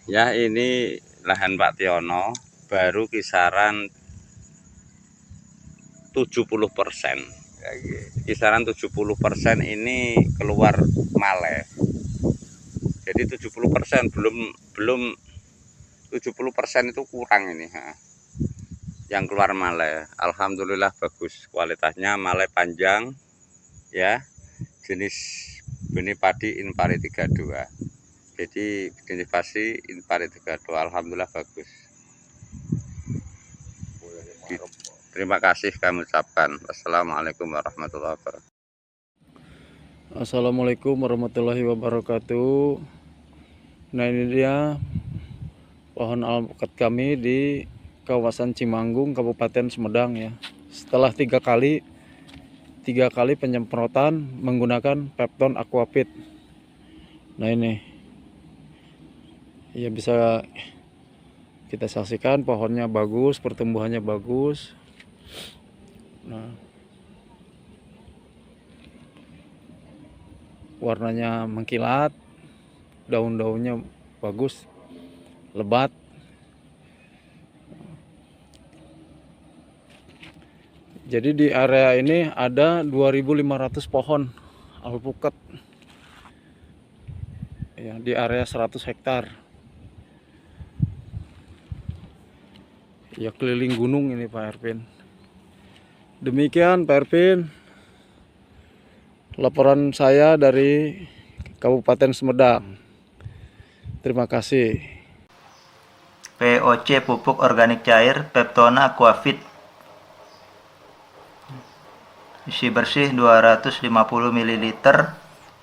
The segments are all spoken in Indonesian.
Ya, ini lahan Pak Tiono baru kisaran 70%. Kisaran 70% ini keluar male. Jadi 70% belum 70% itu kurang ini. Yang keluar male. Alhamdulillah bagus kualitasnya, male panjang ya. Jenis benih padi Inpari 32. Jadi jenis padi Inpari 32 alhamdulillah bagus. Terima kasih kami ucapkan. Wassalamualaikum warahmatullahi wabarakatuh. Assalamualaikum warahmatullahi wabarakatuh. Nah, ini dia pohon alpukat kami di kawasan Cimanggung, Kabupaten Sumedang ya. Setelah tiga kali penyemprotan menggunakan Pepton Aquafit. Nah, ini ya bisa kita saksikan pohonnya bagus, pertumbuhannya bagus. Nah, warnanya mengkilat, daun-daunnya bagus, lebat. Jadi di area ini ada 2.500 pohon alpukat ya, di area 100 hektar ya, keliling gunung ini Pak Ervin. Demikian Pak Ervin laporan saya dari Kabupaten Sumedang. Terima kasih. POC pupuk organik cair Peptona Aquafit, isi bersih 250 ml,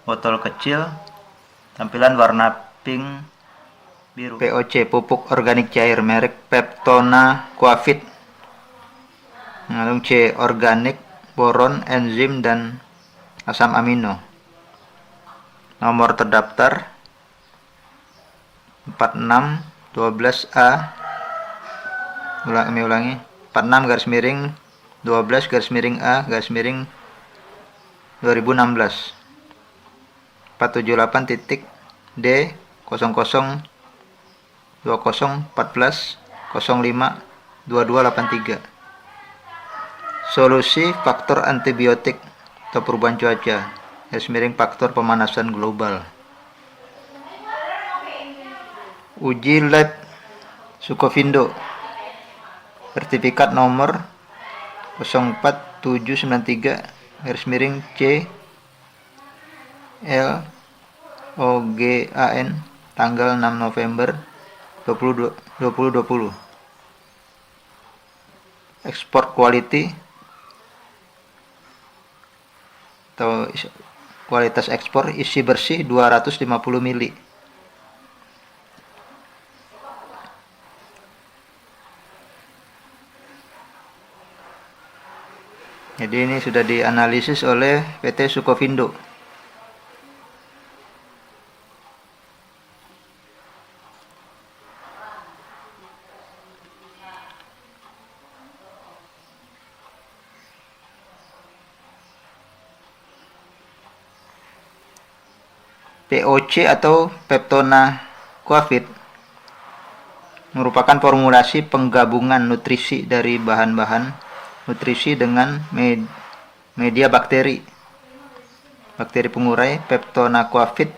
botol kecil, tampilan warna pink biru. POC pupuk organik cair merek Peptona Aquafit, mengandung C organik, boron, enzim, dan asam amino. Nomor terdaftar 4612A, kami ulangi, 46-12-A-2016, 478.D0014-05-2283. Solusi faktor antibiotik atau perubahan cuaca, faktor pemanasan global. Uji lab Sukovindo, sertifikat nomor 04793-C LOGAN tanggal 6 November 2020. Ekspor quality atau kualitas ekspor, isi bersih 250 ml. Jadi ini sudah dianalisis oleh PT Sukovindo. POC atau Peptona Aquafit merupakan formulasi penggabungan nutrisi dari bahan-bahan nutrisi dengan media bakteri pengurai Peptona Aquafit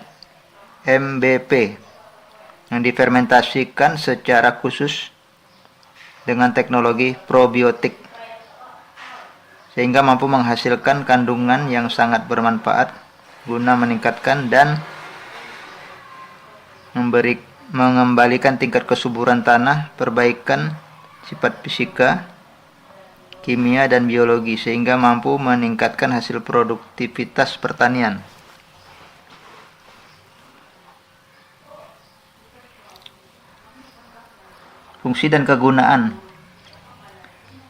MBP yang difermentasikan secara khusus dengan teknologi probiotik sehingga mampu menghasilkan kandungan yang sangat bermanfaat guna meningkatkan dan mengembalikan tingkat kesuburan tanah, perbaikan sifat fisika, kimia, dan biologi sehingga mampu meningkatkan hasil produktivitas pertanian. Fungsi dan kegunaan: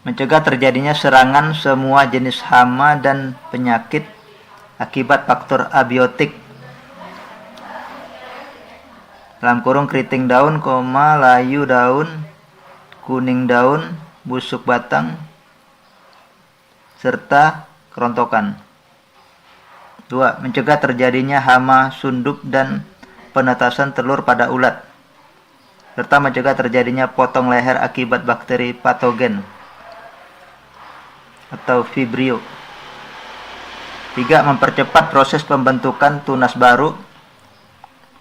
mencegah terjadinya serangan semua jenis hama dan penyakit akibat faktor abiotik (keriting daun, layu daun, kuning daun, busuk batang, serta kerontokan). 2. Mencegah terjadinya hama sunduk dan penetasan telur pada ulat, serta mencegah terjadinya potong leher akibat bakteri patogen atau Vibrio. 3. Mempercepat proses pembentukan tunas baru,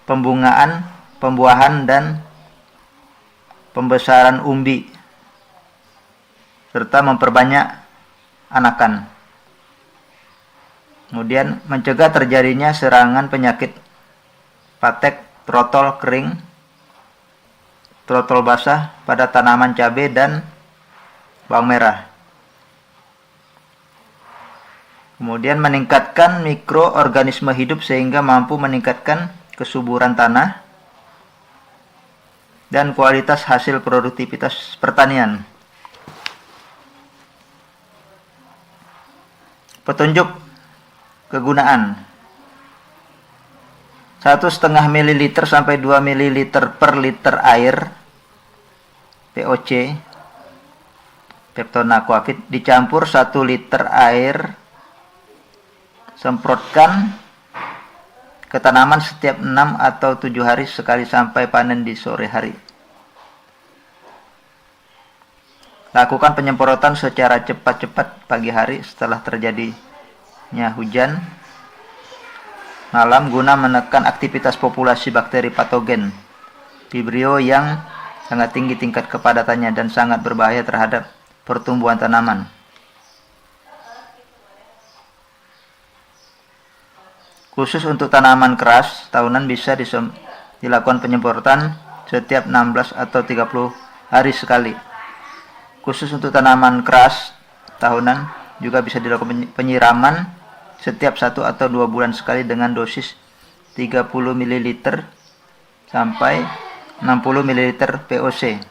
pembungaan, pembuahan, dan pembesaran umbi, serta memperbanyak anakan. Kemudian mencegah terjadinya serangan penyakit patek, trotol kering, trotol basah pada tanaman cabai dan bawang merah. Kemudian meningkatkan mikroorganisme hidup sehingga mampu meningkatkan kesuburan tanah dan kualitas hasil produktivitas pertanian. Petunjuk kegunaan: 1,5 ml sampai 2 ml per liter air POC Peptona Aquafit dicampur 1 liter air, semprotkan ke tanaman setiap 6 atau 7 hari sekali sampai panen di sore hari. Lakukan penyemprotan secara cepat-cepat pagi hari setelah terjadinya hujan malam guna menekan aktivitas populasi bakteri patogen Vibrio yang sangat tinggi tingkat kepadatannya dan sangat berbahaya terhadap pertumbuhan tanaman. Khusus untuk tanaman keras tahunan bisa dilakukan penyemprotan setiap 16 atau 30 hari sekali. Khusus untuk tanaman keras tahunan juga bisa dilakukan penyiraman setiap 1 atau 2 bulan sekali dengan dosis 30 ml sampai 60 ml POC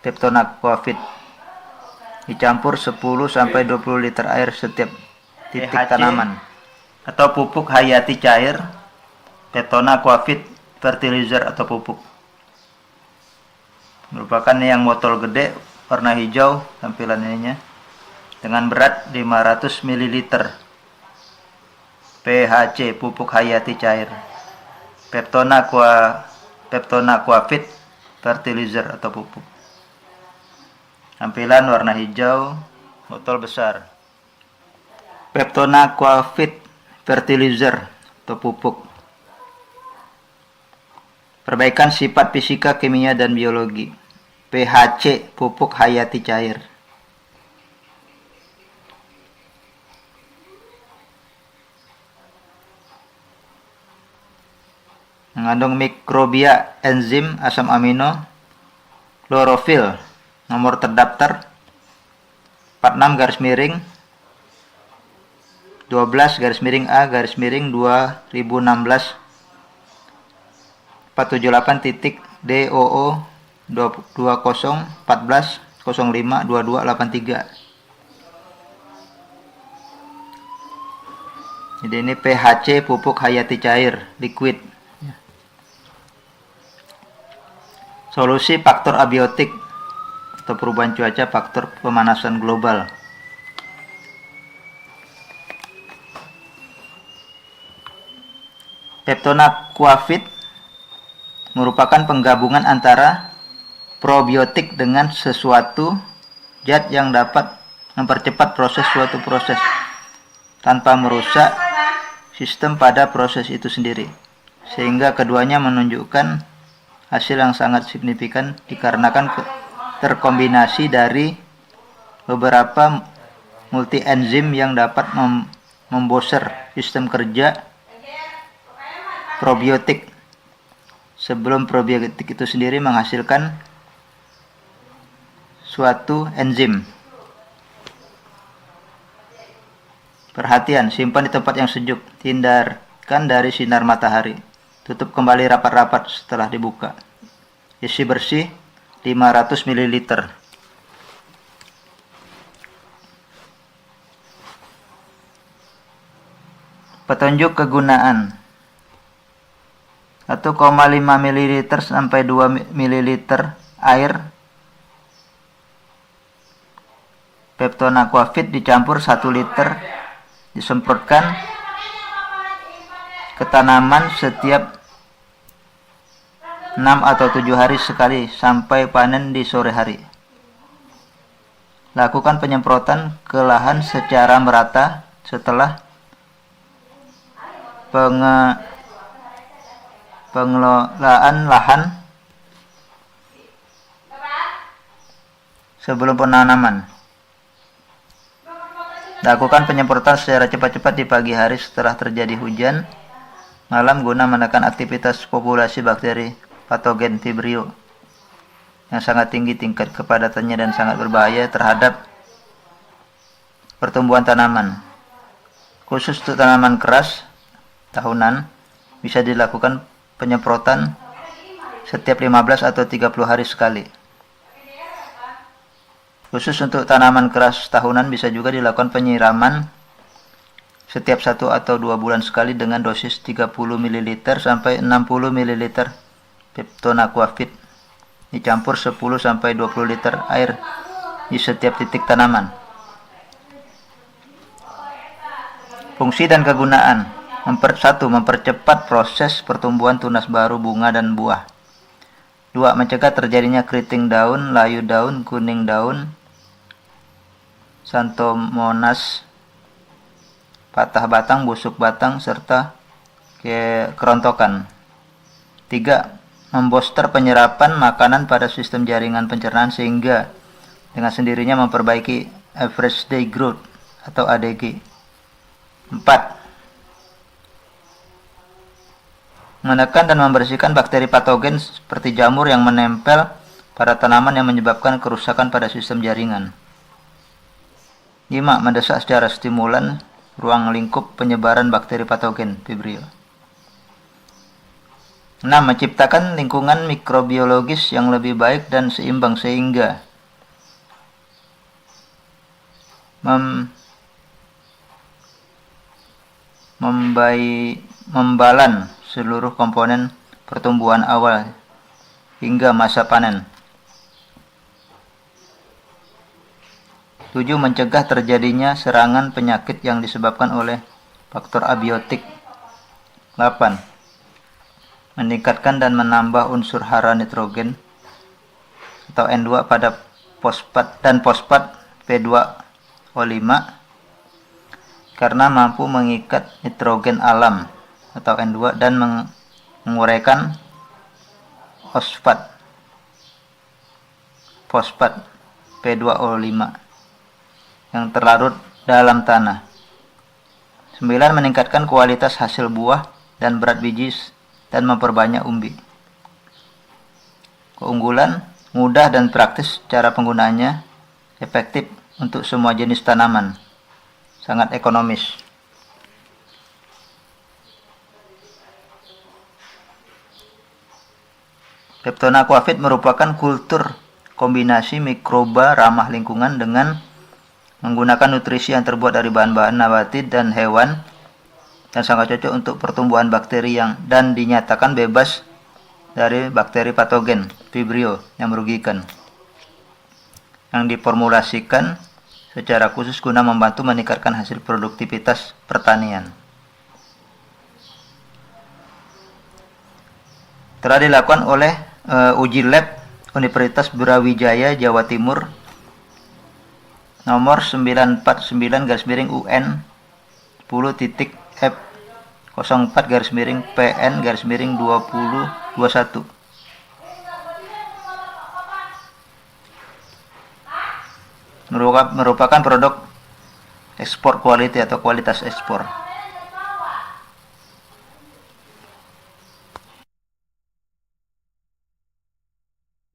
Peptona Aquafit dicampur 10 sampai 20 liter air setiap titik tanaman. Atau pupuk hayati cair Peptona Aquafit fertilizer atau pupuk, merupakan yang botol gede warna hijau tampilan ininya dengan berat 500 ml PHC pupuk hayati cair Peptona Aquafit fertilizer atau pupuk, tampilan warna hijau, botol besar. Peptona Aquafit fertilizer atau pupuk. Perbaikan sifat fisika, kimia, dan biologi. PHC pupuk hayati cair. Mengandung mikrobia, enzim, asam amino, klorofil. Nomor terdaftar 46 12 A 2016 478 titik DOO 2014 05 2283. Jadi ini PHC pupuk hayati cair liquid. Solusi faktor abiotik atau perubahan cuaca, faktor pemanasan global. Peptona Aquafit merupakan penggabungan antara probiotik dengan sesuatu zat yang dapat mempercepat proses suatu proses tanpa merusak sistem pada proses itu sendiri, sehingga keduanya menunjukkan hasil yang sangat signifikan dikarenakan terkombinasi dari beberapa multi enzim yang dapat membooster sistem kerja probiotik sebelum probiotik itu sendiri menghasilkan suatu enzim. Perhatian, simpan di tempat yang sejuk, hindarkan dari sinar matahari. Tutup kembali rapat-rapat setelah dibuka. Isi bersih 500 ml. Petunjuk kegunaan: 1,5 ml sampai 2 ml air Peptona Aquafit dicampur 1 liter, disemprotkan ke tanaman setiap 6 atau 7 hari sekali sampai panen di sore hari. Lakukan penyemprotan ke lahan secara merata setelah pengelolaan lahan sebelum penanaman. Lakukan penyemprotan secara cepat-cepat di pagi hari setelah terjadi hujan malam guna menekan aktivitas populasi bakteri patogen Vibrio yang sangat tinggi tingkat kepadatannya dan sangat berbahaya terhadap pertumbuhan tanaman. Khusus untuk tanaman keras tahunan, bisa dilakukan penyemprotan setiap 15 atau 30 hari sekali. Khusus untuk tanaman keras tahunan, bisa juga dilakukan penyiraman setiap 1 atau 2 bulan sekali dengan dosis 30 ml sampai 60 ml Peptonaquafit dicampur 10 sampai 20 liter air di setiap titik tanaman. Fungsi dan kegunaan. 1. Mempercepat proses pertumbuhan tunas baru, bunga, dan buah. 2. Mencegah terjadinya keriting daun, layu daun, kuning daun, Xanthomonas, patah batang, busuk batang, serta kerontokan. 3. Membooster penyerapan makanan pada sistem jaringan pencernaan sehingga dengan sendirinya memperbaiki average day growth atau ADG. 4. Menekan dan membersihkan bakteri patogen seperti jamur yang menempel pada tanaman yang menyebabkan kerusakan pada sistem jaringan. 5. Mendesak secara stimulan ruang lingkup penyebaran bakteri patogen Vibrio. 6. Menciptakan lingkungan mikrobiologis yang lebih baik dan seimbang sehingga membalan seluruh komponen pertumbuhan awal hingga masa panen. 7. Mencegah terjadinya serangan penyakit yang disebabkan oleh faktor abiotik. 8. Meningkatkan dan menambah unsur hara nitrogen atau N2 pada fosfat dan fosfat P2O5 karena mampu mengikat nitrogen alam atau N2 dan menguraikan fosfat P2O5 yang terlarut dalam tanah. 9. Meningkatkan kualitas hasil buah dan berat biji dan memperbanyak umbi. Keunggulan, mudah dan praktis cara penggunaannya, efektif untuk semua jenis tanaman, sangat ekonomis. Peptonaquafit merupakan kultur kombinasi mikroba ramah lingkungan dengan menggunakan nutrisi yang terbuat dari bahan-bahan nabati dan hewan dan sangat cocok untuk pertumbuhan bakteri dan dinyatakan bebas dari bakteri patogen Vibrio yang merugikan, yang diformulasikan secara khusus guna membantu meningkatkan hasil produktivitas pertanian. Telah dilakukan oleh uji lab Universitas Brawijaya Jawa Timur nomor 949/UN 10.F04/PN/2021 merupakan produk ekspor quality atau kualitas ekspor.